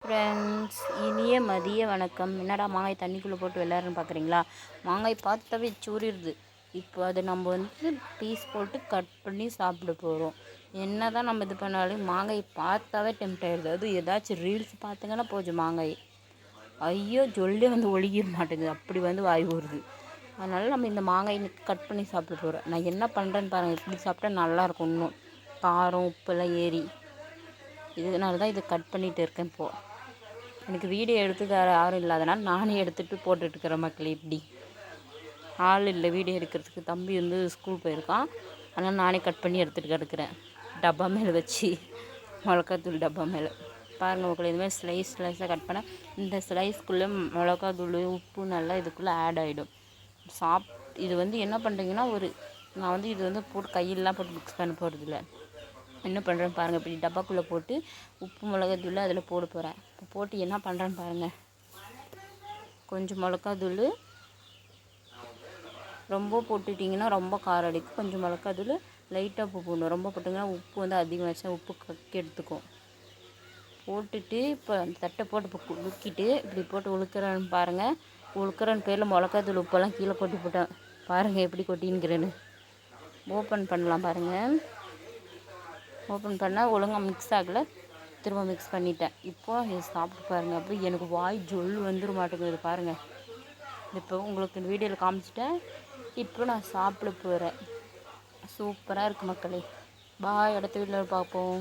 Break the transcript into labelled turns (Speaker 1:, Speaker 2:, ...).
Speaker 1: Friends, இனிய மதிய வணக்கம். என்னடா மாங்காய் தண்ணிக்குள்ளே போட்டு விளையாடுறன்னு பார்க்குறீங்களா? மாங்காய் பார்த்தாவே சூறிடுது. இப்போ அதை நம்ம பீஸ் போட்டு கட் பண்ணி சாப்பிட போகிறோம். என்ன தான் நம்ம இது பண்ணாலும் மாங்காய் பார்த்தாவே டெம்ட் ஆகிடுது. அதுவும் ஏதாச்சும் ரீல்ஸ் பார்த்துங்கன்னா போச்சு மாங்காய். ஐயோ, ஜொல்லே ஒழுகிட மாட்டேங்குது, அப்படி வாய் ஊறுது. அதனால் நம்ம இந்த மாங்காய் கட் பண்ணி சாப்பிட போகிறோம். நான் என்ன பண்ணுறேன்னு பாருங்கள். இப்படி சாப்பிட்டா நல்லாயிருக்கும். இன்னும் காரம் உப்பெல்லாம் ஏறி, இதனால தான் இதை கட் பண்ணிகிட்டு இருக்கேன். இப்போது எனக்கு வீடியோ எடுத்துக்கார யாரும் இல்லாதனால நானே எடுத்துகிட்டு போட்டுட்ருக்கிறேன் மக்களே. இப்படி ஆள் இல்லை வீடியோ எடுக்கிறதுக்கு. தம்பி ஸ்கூல் போயிருக்கான். அதனால் நானே கட் பண்ணி எடுத்துகிட்டு கிடக்கிறேன். டப்பா மேலே வச்சு, மிளகாத்தூள் டப்பா மேலே பாருங்கள் மக்களே. இதுமாதிரி ஸ்லைஸாக கட் பண்ண இந்த ஸ்லைஸ்க்குள்ளே மிளகாத்தூள் உப்பு நல்லா இதுக்குள்ளே ஆட் ஆகிடும். இது என்ன பண்ணுறீங்கன்னா, நான் இது போட்டு கையெல்லாம் போட்டு மிக்ஸ் பண்ண போகிறதில்ல. என்ன பண்ணுறேன்னு பாருங்கள். இப்படி டப்பாக்குள்ளே போட்டு உப்பு மிளகாத்தூள் அதில் போட போகிறேன். இப்போ போட்டு என்ன பண்ணுறேன்னு பாருங்கள். கொஞ்சம் மிளகாத்தூள், ரொம்ப போட்டுட்டிங்கன்னா ரொம்ப காரம் அடிக்கும். கொஞ்சம் மிளகாத்தூள், லைட்டாக உப்பு போடணும். ரொம்ப போட்டிங்கன்னா உப்பு அதிகமாகிடுச்சா உப்பு கக்கி எடுத்துக்கும். போட்டுட்டு இப்போ அந்த தட்டை போட்டு இப்போ உலுக்கிட்டு இப்படி போட்டு உழுக்கிறேன்னு பாருங்கள். உழுக்கிறன்னு பேரில் மிளகாத்தூள் உப்பெல்லாம் கீழே போட்டேன். பாருங்கள் எப்படி கொட்டின்னுக்கிறேன்னு. ஓப்பன் பண்ணலாம் பாருங்கள். ஓப்பன் பண்ணால் ஒழுங்காக மிக்ஸ் ஆகலை. திரும்ப மிக்ஸ் பண்ணிட்டேன். இப்போது சாப்பிட்டு பாருங்கள். அப்படி எனக்கு வாய் ஜொல் வந்துட மாட்டேங்குது பாருங்கள். இப்போ உங்களுக்கு இந்த வீடியோவில் காமிச்சிட்டேன். இப்போ நான் சாப்பிட போகிறேன். சூப்பராக இருக்குது மக்களே. பாய். அடுத்த வீடியோவில் பார்ப்போம்.